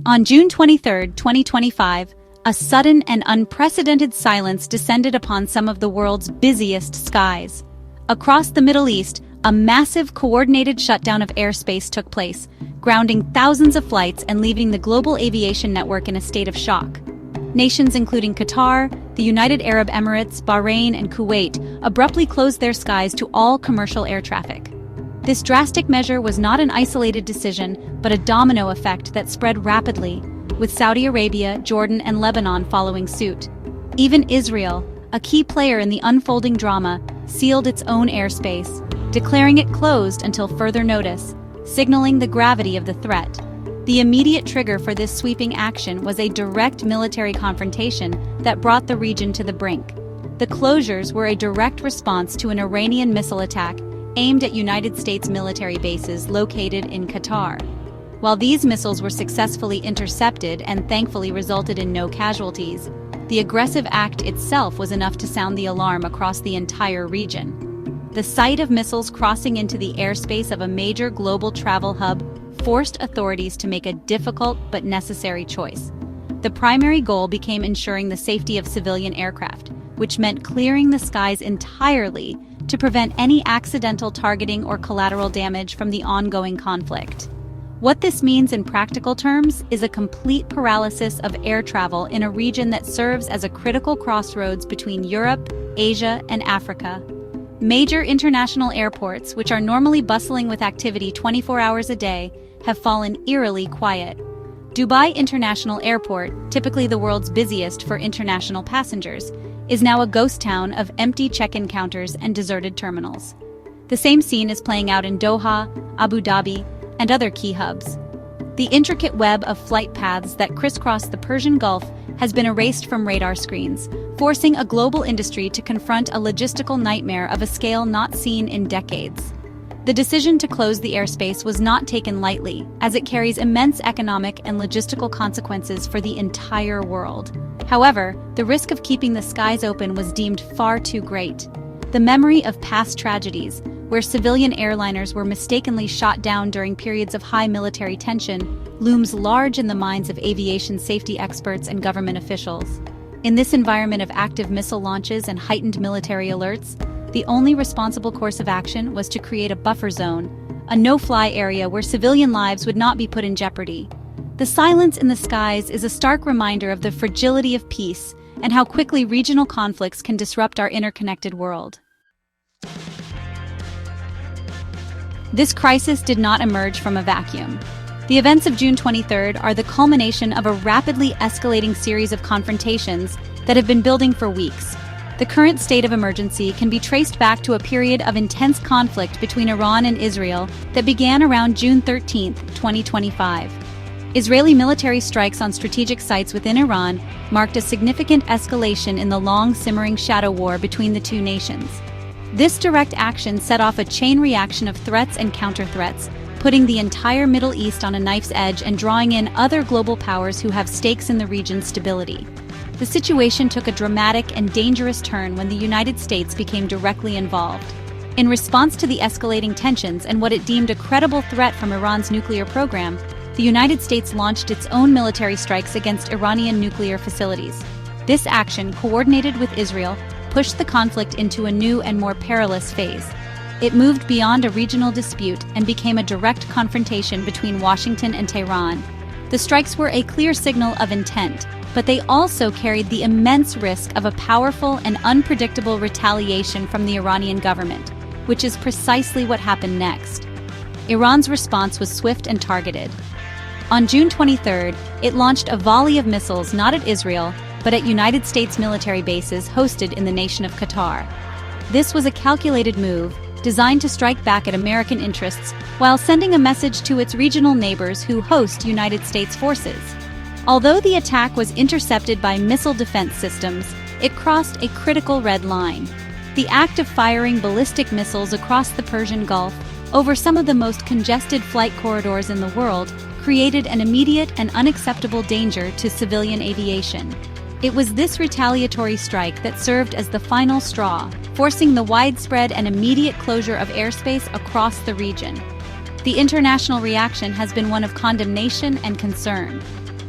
On June 23, 2025, a sudden and unprecedented silence descended upon some of the world's busiest skies. Across the Middle East, a massive coordinated shutdown of airspace took place, grounding thousands of flights and leaving the global aviation network in a state of shock. Nations including Qatar, the United Arab Emirates, Bahrain, and Kuwait abruptly closed their skies to all commercial air traffic. This drastic measure was not an isolated decision, but a domino effect that spread rapidly, with Saudi Arabia, Jordan, and Lebanon following suit. Even Israel, a key player in the unfolding drama, sealed its own airspace, declaring it closed until further notice, signaling the gravity of the threat. The immediate trigger for this sweeping action was a direct military confrontation that brought the region to the brink. The closures were a direct response to an Iranian missile attack aimed at United States military bases located in Qatar. While these missiles were successfully intercepted and thankfully resulted in no casualties, the aggressive act itself was enough to sound the alarm across the entire region. The sight of missiles crossing into the airspace of a major global travel hub forced authorities to make a difficult but necessary choice. The primary goal became ensuring the safety of civilian aircraft, which meant clearing the skies entirely to prevent any accidental targeting or collateral damage from the ongoing conflict. What this means in practical terms is a complete paralysis of air travel in a region that serves as a critical crossroads between Europe, Asia, and Africa. Major international airports, which are normally bustling with activity 24 hours a day, have fallen eerily quiet. Dubai International Airport, typically the world's busiest for international passengers, is now a ghost town of empty check-in counters and deserted terminals. The same scene is playing out in Doha, Abu Dhabi, and other key hubs. The intricate web of flight paths that crisscross the Persian Gulf has been erased from radar screens, forcing a global industry to confront a logistical nightmare of a scale not seen in decades. The decision to close the airspace was not taken lightly, as it carries immense economic and logistical consequences for the entire world. However, the risk of keeping the skies open was deemed far too great. The memory of past tragedies, where civilian airliners were mistakenly shot down during periods of high military tension, looms large in the minds of aviation safety experts and government officials. In this environment of active missile launches and heightened military alerts, the only responsible course of action was to create a buffer zone, a no-fly area where civilian lives would not be put in jeopardy. The silence in the skies is a stark reminder of the fragility of peace and how quickly regional conflicts can disrupt our interconnected world. This crisis did not emerge from a vacuum. The events of June 23rd are the culmination of a rapidly escalating series of confrontations that have been building for weeks. The current state of emergency can be traced back to a period of intense conflict between Iran and Israel that began around June 13, 2025. Israeli military strikes on strategic sites within Iran marked a significant escalation in the long-simmering shadow war between the two nations. This direct action set off a chain reaction of threats and counter-threats, putting the entire Middle East on a knife's edge and drawing in other global powers who have stakes in the region's stability. The situation took a dramatic and dangerous turn when the United States became directly involved. In response to the escalating tensions and what it deemed a credible threat from Iran's nuclear program, the United States launched its own military strikes against Iranian nuclear facilities. This action, coordinated with Israel, pushed the conflict into a new and more perilous phase. It moved beyond a regional dispute and became a direct confrontation between Washington and Tehran. The strikes were a clear signal of intent, but they also carried the immense risk of a powerful and unpredictable retaliation from the Iranian government, which is precisely what happened next. Iran's response was swift and targeted. On June 23rd, it launched a volley of missiles not at Israel, but at United States military bases hosted in the nation of Qatar. This was a calculated move, designed to strike back at American interests while sending a message to its regional neighbors who host United States forces. Although the attack was intercepted by missile defense systems, it crossed a critical red line. The act of firing ballistic missiles across the Persian Gulf over some of the most congested flight corridors in the world created an immediate and unacceptable danger to civilian aviation. It was this retaliatory strike that served as the final straw, forcing the widespread and immediate closure of airspace across the region. The international reaction has been one of condemnation and concern.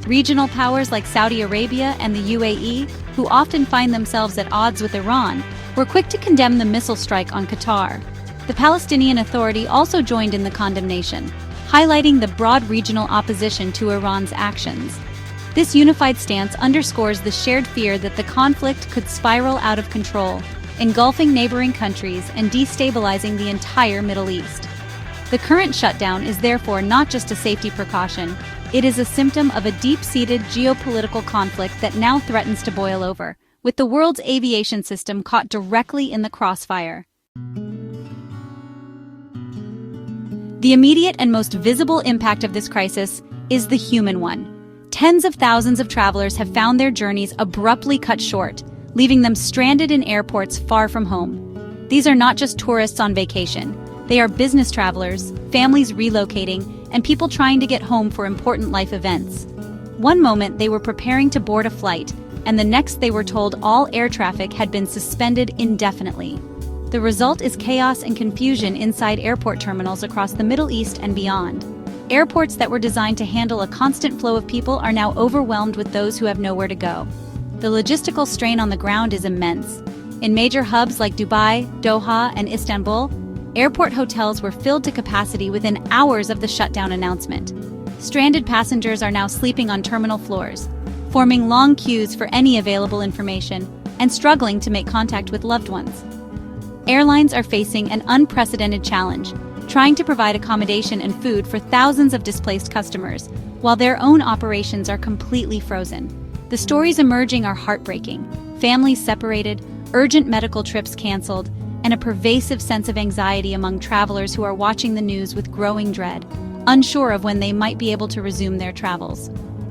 Regional powers like Saudi Arabia and the UAE, who often find themselves at odds with Iran, were quick to condemn the missile strike on Qatar. The Palestinian Authority also joined in the condemnation, highlighting the broad regional opposition to Iran's actions. This unified stance underscores the shared fear that the conflict could spiral out of control, engulfing neighboring countries and destabilizing the entire Middle East. The current shutdown is therefore not just a safety precaution, it is a symptom of a deep-seated geopolitical conflict that now threatens to boil over, with the world's aviation system caught directly in the crossfire. The immediate and most visible impact of this crisis is the human one. Tens of thousands of travelers have found their journeys abruptly cut short, leaving them stranded in airports far from home. These are not just tourists on vacation. They are business travelers, families relocating, and people trying to get home for important life events. One moment they were preparing to board a flight, and the next they were told all air traffic had been suspended indefinitely. The result is chaos and confusion inside airport terminals across the Middle East and beyond. Airports that were designed to handle a constant flow of people are now overwhelmed with those who have nowhere to go. The logistical strain on the ground is immense. In major hubs like Dubai, Doha, and Istanbul, airport hotels were filled to capacity within hours of the shutdown announcement. Stranded passengers are now sleeping on terminal floors, forming long queues for any available information, and struggling to make contact with loved ones. Airlines are facing an unprecedented challenge, trying to provide accommodation and food for thousands of displaced customers, while their own operations are completely frozen. The stories emerging are heartbreaking. Families separated, urgent medical trips canceled, and a pervasive sense of anxiety among travelers who are watching the news with growing dread, unsure of when they might be able to resume their travels.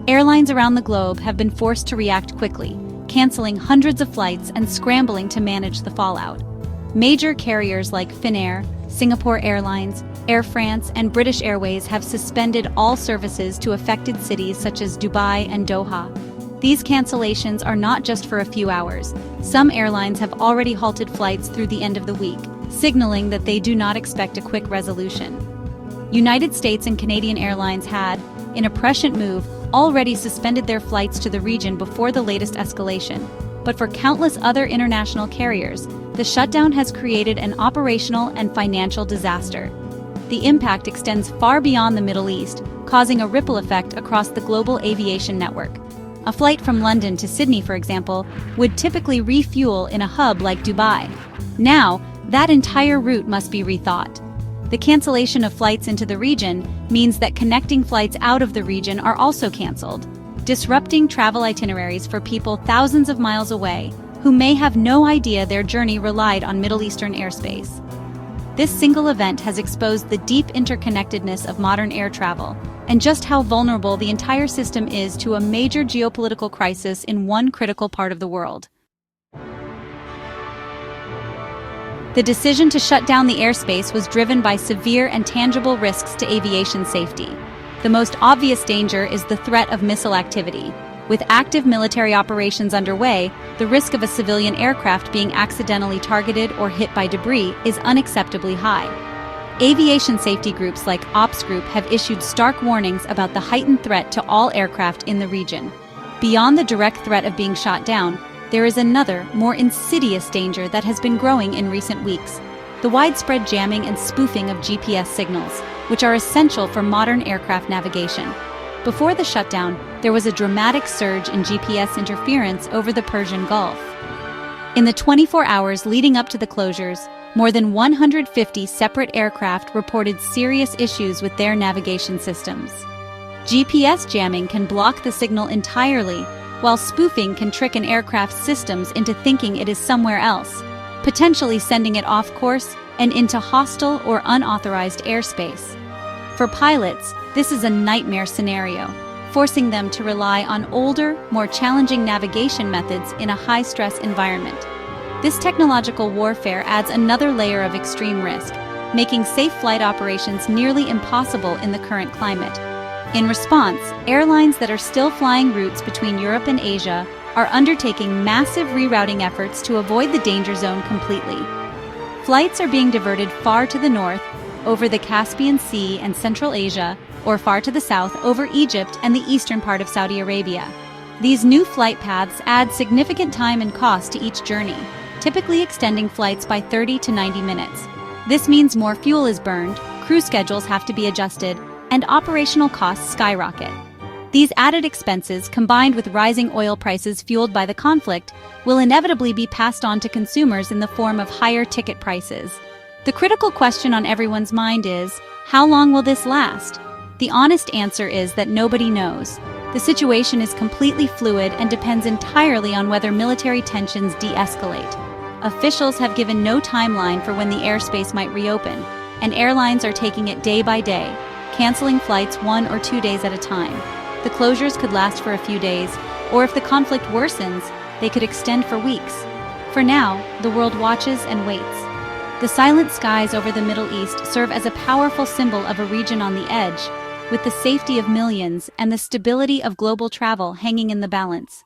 Airlines around the globe have been forced to react quickly, canceling hundreds of flights and scrambling to manage the fallout. Major carriers like Finnair, Singapore Airlines, Air France, and British Airways have suspended all services to affected cities such as Dubai and Doha. These cancellations are not just for a few hours. Some airlines have already halted flights through the end of the week, signaling that they do not expect a quick resolution. United States and Canadian Airlines had, in a prescient move, already suspended their flights to the region before the latest escalation. But for countless other international carriers, the shutdown has created an operational and financial disaster. The impact extends far beyond the Middle East, causing a ripple effect across the global aviation network. A flight from London to Sydney, for example, would typically refuel in a hub like Dubai. Now, that entire route must be rethought. The cancellation of flights into the region means that connecting flights out of the region are also canceled, disrupting travel itineraries for people thousands of miles away who may have no idea their journey relied on Middle Eastern airspace. This single event has exposed the deep interconnectedness of modern air travel and just how vulnerable the entire system is to a major geopolitical crisis in one critical part of the world. The decision to shut down the airspace was driven by severe and tangible risks to aviation safety. The most obvious danger is the threat of missile activity. With active military operations underway, the risk of a civilian aircraft being accidentally targeted or hit by debris is unacceptably high. Aviation safety groups like Ops Group have issued stark warnings about the heightened threat to all aircraft in the region. Beyond the direct threat of being shot down, there is another, more insidious danger that has been growing in recent weeks: the widespread jamming and spoofing of GPS signals, which are essential for modern aircraft navigation. Before the shutdown, there was a dramatic surge in GPS interference over the Persian Gulf. In the 24 hours leading up to the closures, more than 150 separate aircraft reported serious issues with their navigation systems. GPS jamming can block the signal entirely, while spoofing can trick an aircraft's systems into thinking it is somewhere else, potentially sending it off course and into hostile or unauthorized airspace. For pilots, this is a nightmare scenario, forcing them to rely on older, more challenging navigation methods in a high-stress environment. This technological warfare adds another layer of extreme risk, making safe flight operations nearly impossible in the current climate. In response, airlines that are still flying routes between Europe and Asia are undertaking massive rerouting efforts to avoid the danger zone completely. Flights are being diverted far to the north, over the Caspian Sea and Central Asia, or far to the south over Egypt and the eastern part of Saudi Arabia. These new flight paths add significant time and cost to each journey, typically extending flights by 30 to 90 minutes. This means more fuel is burned, crew schedules have to be adjusted, and operational costs skyrocket. These added expenses, combined with rising oil prices fueled by the conflict, will inevitably be passed on to consumers in the form of higher ticket prices. The critical question on everyone's mind is, how long will this last? The honest answer is that nobody knows. The situation is completely fluid and depends entirely on whether military tensions de-escalate. Officials have given no timeline for when the airspace might reopen, and airlines are taking it day by day, canceling flights 1 or 2 days at a time. The closures could last for a few days, or if the conflict worsens, they could extend for weeks. For now, the world watches and waits. The silent skies over the Middle East serve as a powerful symbol of a region on the edge, with the safety of millions and the stability of global travel hanging in the balance.